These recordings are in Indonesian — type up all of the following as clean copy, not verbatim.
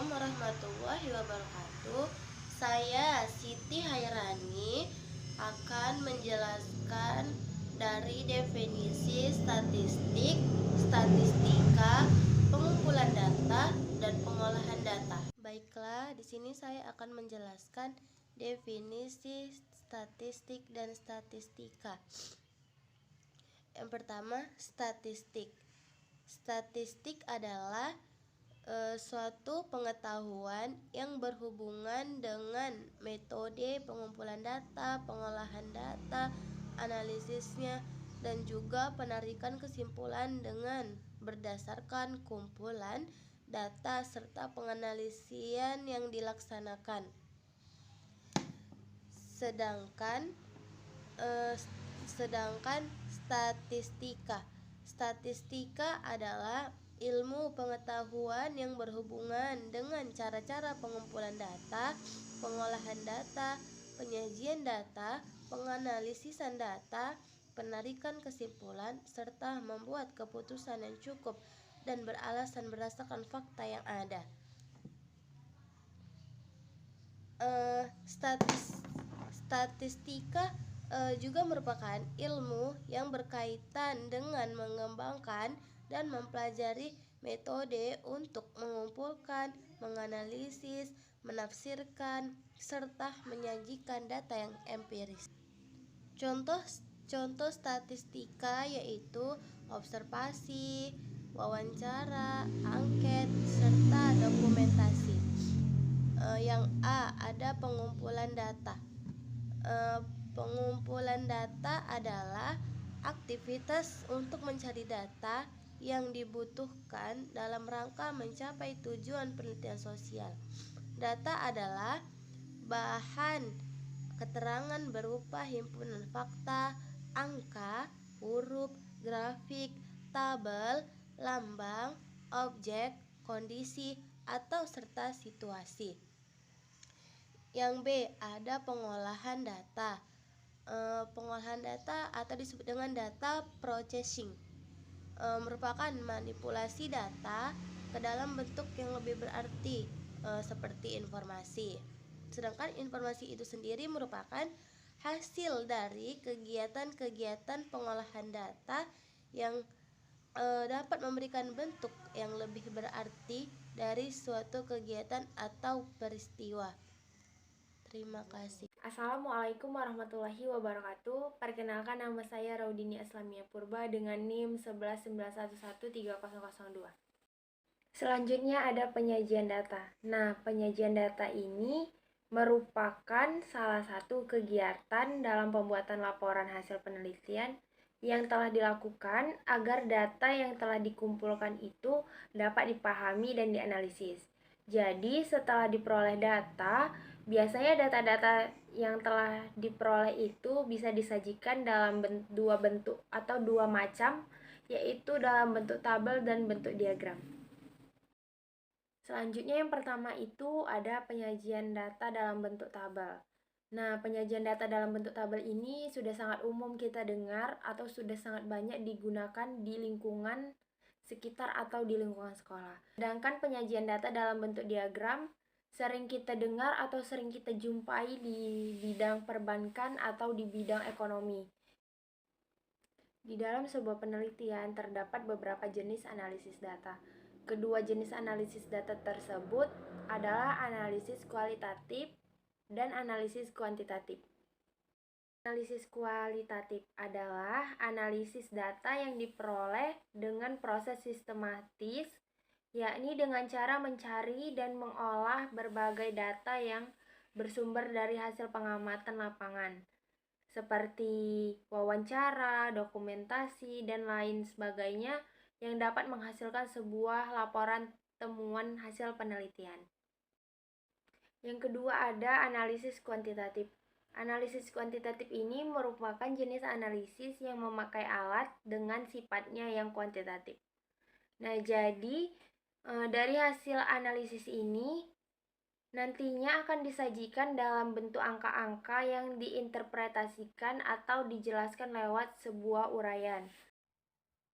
Assalamualaikum warahmatullahi wabarakatuh. Saya Siti Hairani akan menjelaskan dari definisi statistik, statistika, pengumpulan data, dan pengolahan data. Baiklah, di sini saya akan menjelaskan definisi statistik dan statistika. Yang pertama, statistik. Statistik adalah suatu pengetahuan yang berhubungan dengan metode pengumpulan data, pengolahan data, analisisnya, dan juga penarikan kesimpulan dengan berdasarkan kumpulan data serta penganalisian yang dilaksanakan. Sedangkan eh, sedangkan statistika adalah ilmu pengetahuan yang berhubungan dengan cara-cara pengumpulan data, pengolahan data, penyajian data, penganalisisan data, penarikan kesimpulan, serta membuat keputusan yang cukup dan beralasan berdasarkan fakta yang ada. Statistika juga merupakan ilmu yang berkaitan dengan mengembangkan dan mempelajari metode untuk mengumpulkan, menganalisis, menafsirkan, serta menyajikan data yang empiris. Contoh statistika yaitu observasi, wawancara, angket, serta dokumentasi. Yang A, ada pengumpulan data. Pengumpulan data adalah aktivitas untuk mencari data yang dibutuhkan dalam rangka mencapai tujuan penelitian sosial. Data adalah bahan keterangan berupa himpunan fakta, angka, huruf, grafik, tabel, lambang, objek, kondisi, atau serta situasi. Yang B, ada pengolahan data. Pengolahan data atau disebut dengan data processing merupakan manipulasi data ke dalam bentuk yang lebih berarti seperti informasi. Sedangkan informasi itu sendiri merupakan hasil dari kegiatan-kegiatan pengolahan data yang dapat memberikan bentuk yang lebih berarti dari suatu kegiatan atau peristiwa. Terima kasih. Assalamualaikum warahmatullahi wabarakatuh. Perkenalkan, nama saya Raudini Aslamia Purba dengan NIM 11911302. Selanjutnya ada penyajian data. Nah, penyajian data ini merupakan salah satu kegiatan dalam pembuatan laporan hasil penelitian yang telah dilakukan agar data yang telah dikumpulkan itu dapat dipahami dan dianalisis. Jadi, setelah diperoleh data, biasanya data-data yang telah diperoleh itu bisa disajikan dalam dua bentuk atau dua macam, yaitu dalam bentuk tabel dan bentuk diagram. Selanjutnya yang pertama itu ada penyajian data dalam bentuk tabel. Nah, penyajian data dalam bentuk tabel ini sudah sangat umum kita dengar atau sudah sangat banyak digunakan di lingkungan sekitar atau di lingkungan sekolah. Sedangkan penyajian data dalam bentuk diagram sering kita dengar atau sering kita jumpai di bidang perbankan atau di bidang ekonomi. Di dalam sebuah penelitian terdapat beberapa jenis analisis data. Kedua jenis analisis data tersebut adalah analisis kualitatif dan analisis kuantitatif. Analisis kualitatif adalah analisis data yang diperoleh dengan proses sistematis, yakni dengan cara mencari dan mengolah berbagai data yang bersumber dari hasil pengamatan lapangan, seperti wawancara, dokumentasi, dan lain sebagainya yang dapat menghasilkan sebuah laporan temuan hasil penelitian. Yang kedua ada analisis kuantitatif. Analisis kuantitatif ini merupakan jenis analisis yang memakai alat dengan sifatnya yang kuantitatif. Nah, jadi dari hasil analisis ini nantinya akan disajikan dalam bentuk angka-angka yang diinterpretasikan atau dijelaskan lewat sebuah uraian.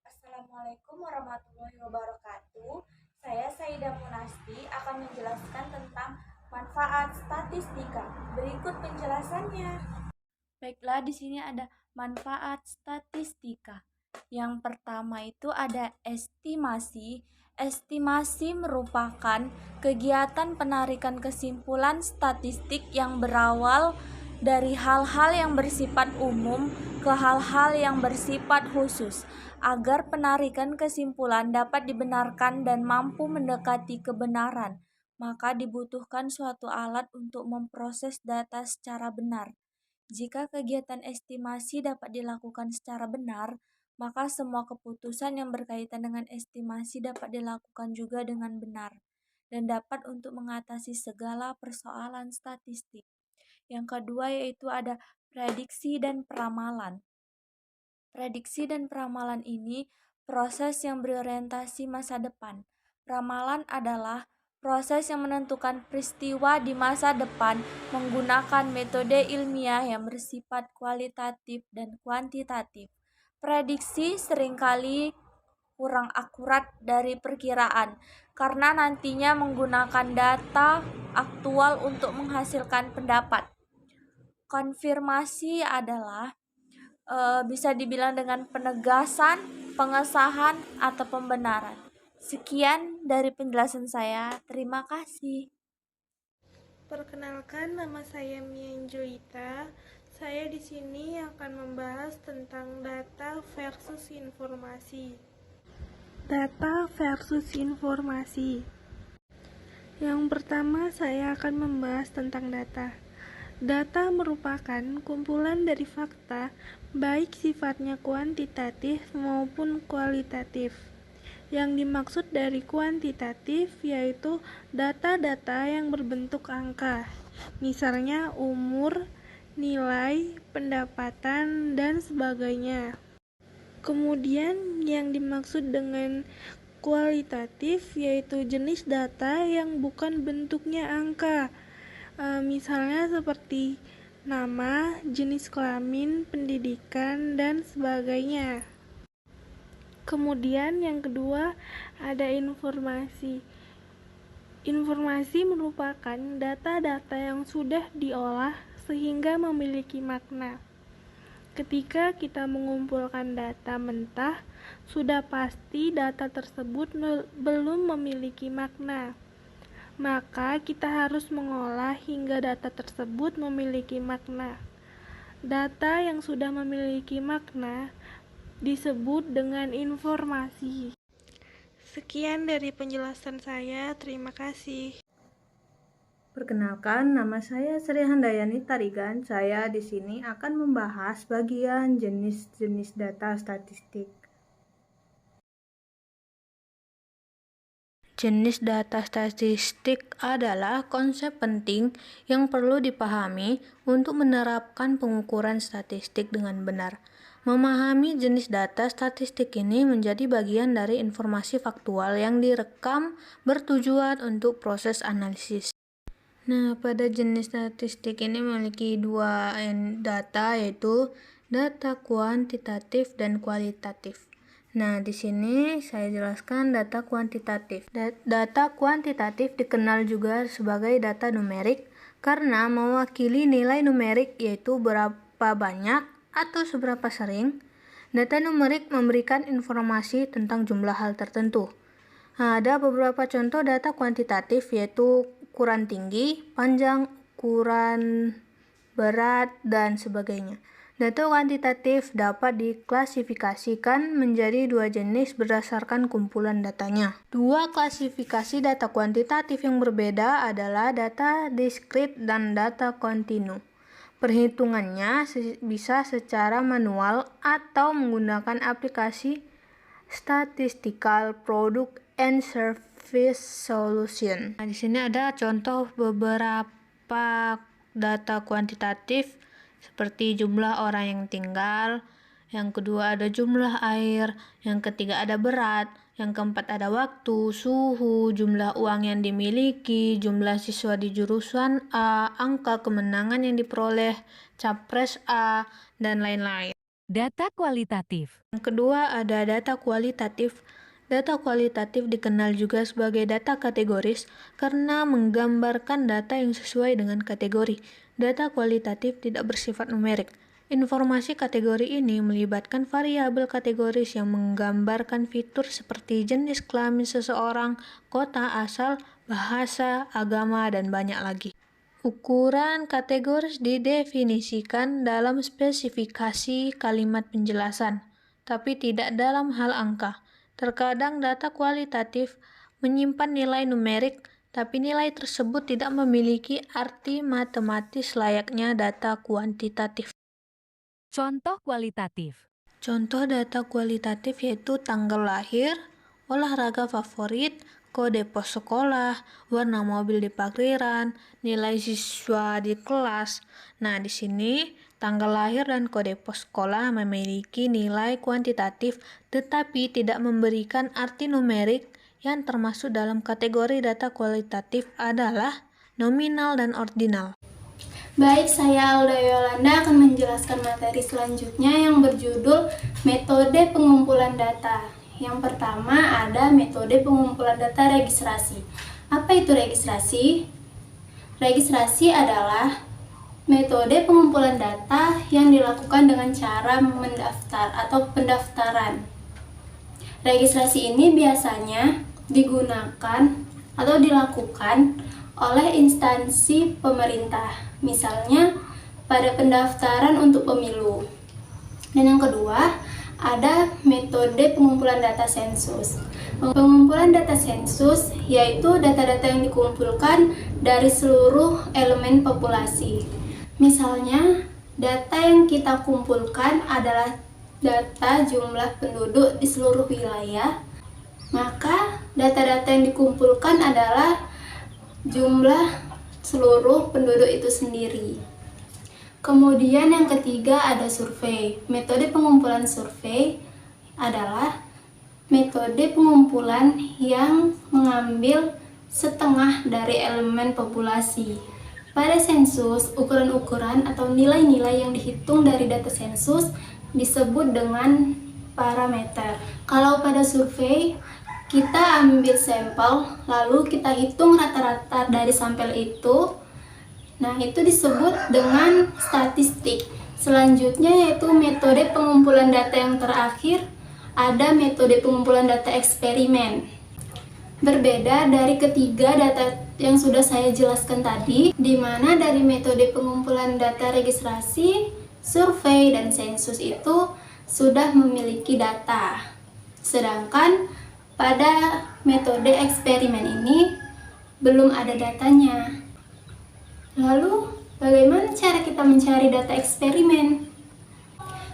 Assalamualaikum warahmatullahi wabarakatuh. Saya Saida Munasti akan menjelaskan tentang manfaat statistika. Berikut penjelasannya. Baiklah, di sini ada manfaat statistika. Yang pertama itu ada estimasi. Estimasi merupakan kegiatan penarikan kesimpulan statistik yang berawal dari hal-hal yang bersifat umum ke hal-hal yang bersifat khusus, agar penarikan kesimpulan dapat dibenarkan dan mampu mendekati kebenaran, maka dibutuhkan suatu alat untuk memproses data secara benar. Jika kegiatan estimasi dapat dilakukan secara benar, maka semua keputusan yang berkaitan dengan estimasi dapat dilakukan juga dengan benar dan dapat untuk mengatasi segala persoalan statistik. Yang kedua yaitu ada prediksi dan peramalan. Prediksi dan peramalan ini proses yang berorientasi masa depan. Ramalan adalah proses yang menentukan peristiwa di masa depan menggunakan metode ilmiah yang bersifat kualitatif dan kuantitatif. Prediksi seringkali kurang akurat dari perkiraan karena nantinya menggunakan data aktual untuk menghasilkan pendapat. Konfirmasi adalah bisa dibilang dengan penegasan, pengesahan, atau pembenaran. Sekian dari penjelasan saya. Terima kasih. Perkenalkan, nama saya Mia Angelita. Saya di sini akan membahas tentang data versus informasi. Data versus informasi. Yang pertama, saya akan membahas tentang data. Data merupakan kumpulan dari fakta, baik sifatnya kuantitatif maupun kualitatif. Yang dimaksud dari kuantitatif yaitu data-data yang berbentuk angka, misalnya umur, nilai, pendapatan, dan sebagainya. Kemudian yang dimaksud dengan kualitatif yaitu jenis data yang bukan bentuknya angka, misalnya seperti nama, jenis kelamin, pendidikan, dan sebagainya. Kemudian yang kedua ada informasi. Informasi merupakan data-data yang sudah diolah sehingga memiliki makna. Ketika kita mengumpulkan data mentah, sudah pasti data tersebut belum memiliki makna. Maka kita harus mengolah hingga data tersebut memiliki makna. Data yang sudah memiliki makna disebut dengan informasi. Sekian dari penjelasan saya, terima kasih. Perkenalkan, nama saya Sri Handayani Tarigan. Saya di sini akan membahas bagian jenis-jenis data statistik. Jenis data statistik adalah konsep penting yang perlu dipahami untuk menerapkan pengukuran statistik dengan benar. Memahami jenis data statistik ini menjadi bagian dari informasi faktual yang direkam bertujuan untuk proses analisis. Nah, pada jenis statistik ini memiliki dua data, yaitu data kuantitatif dan kualitatif. Nah, di sini saya jelaskan data kuantitatif. Data kuantitatif dikenal juga sebagai data numerik karena mewakili nilai numerik, yaitu berapa banyak atau seberapa sering. Data numerik memberikan informasi tentang jumlah hal tertentu. Nah, ada beberapa contoh data kuantitatif, yaitu ukuran tinggi, panjang, ukuran berat, dan sebagainya. Data kuantitatif dapat diklasifikasikan menjadi dua jenis berdasarkan kumpulan datanya. Dua klasifikasi data kuantitatif yang berbeda adalah data diskrit dan data kontinu. Perhitungannya bisa secara manual atau menggunakan aplikasi Statistical Product and Service Solution. Nah, di sini ada contoh beberapa data kuantitatif seperti jumlah orang yang tinggal, yang kedua ada jumlah air, yang ketiga ada berat, yang keempat ada waktu, suhu, jumlah uang yang dimiliki, jumlah siswa di jurusan A, angka kemenangan yang diperoleh capres A, dan lain-lain. Data kualitatif. Yang kedua ada data kualitatif. Data kualitatif dikenal juga sebagai data kategoris karena menggambarkan data yang sesuai dengan kategori. Data kualitatif tidak bersifat numerik. Informasi kategori ini melibatkan variabel kategoris yang menggambarkan fitur seperti jenis kelamin seseorang, kota asal, bahasa, agama, dan banyak lagi. Ukuran kategoris didefinisikan dalam spesifikasi kalimat penjelasan, tapi tidak dalam hal angka. Terkadang data kualitatif menyimpan nilai numerik, tapi nilai tersebut tidak memiliki arti matematis layaknya data kuantitatif. Contoh kualitatif. Contoh data kualitatif yaitu tanggal lahir, olahraga favorit, kode pos sekolah, warna mobil di parkiran, nilai siswa di kelas. Nah, di sini tanggal lahir dan kode pos sekolah memiliki nilai kuantitatif tetapi tidak memberikan arti numerik. Yang termasuk dalam kategori data kualitatif adalah nominal dan ordinal. Baik, saya Alda Yolanda akan menjelaskan materi selanjutnya yang berjudul metode pengumpulan data. Yang pertama ada metode pengumpulan data registrasi. Apa itu registrasi? Registrasi adalah metode pengumpulan data yang dilakukan dengan cara mendaftar atau pendaftaran. Registrasi ini biasanya digunakan atau dilakukan oleh instansi pemerintah, misalnya pada pendaftaran untuk pemilu. Dan yang kedua, ada metode pengumpulan data sensus. Pengumpulan data sensus yaitu data-data yang dikumpulkan dari seluruh elemen populasi. Misalnya, data yang kita kumpulkan adalah data jumlah penduduk di seluruh wilayah, maka data-data yang dikumpulkan adalah jumlah seluruh penduduk itu sendiri. Kemudian yang ketiga ada survei. Metode pengumpulan survei adalah metode pengumpulan yang mengambil setengah dari elemen populasi. Pada sensus, ukuran-ukuran atau nilai-nilai yang dihitung dari data sensus disebut dengan parameter. Kalau pada survei, kita ambil sampel, lalu kita hitung rata-rata dari sampel itu. Nah, itu disebut dengan statistik. Selanjutnya yaitu metode pengumpulan data yang terakhir, ada metode pengumpulan data eksperimen. Berbeda dari ketiga data yang sudah saya jelaskan tadi, di mana dari metode pengumpulan data registrasi, survei, dan sensus itu sudah memiliki data. Sedangkan pada metode eksperimen ini belum ada datanya. Lalu, bagaimana cara kita mencari data eksperimen?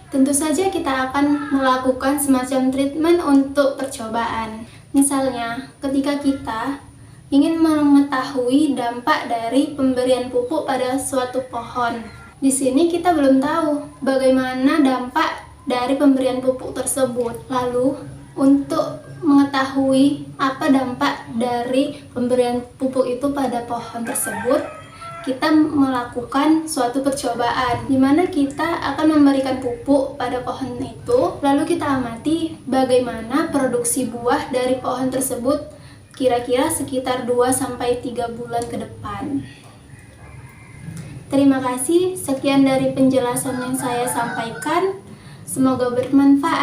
Tentu saja kita akan melakukan semacam treatment untuk percobaan. Misalnya, ketika kita ingin mengetahui dampak dari pemberian pupuk pada suatu pohon. Di sini kita belum tahu bagaimana dampak dari pemberian pupuk tersebut. Lalu, untuk mengetahui apa dampak dari pemberian pupuk itu pada pohon tersebut, kita melakukan suatu percobaan di mana kita akan memberikan pupuk pada pohon itu, lalu kita amati bagaimana produksi buah dari pohon tersebut kira-kira sekitar 2-3 bulan ke depan. Terima kasih, sekian dari penjelasan yang saya sampaikan. Semoga bermanfaat.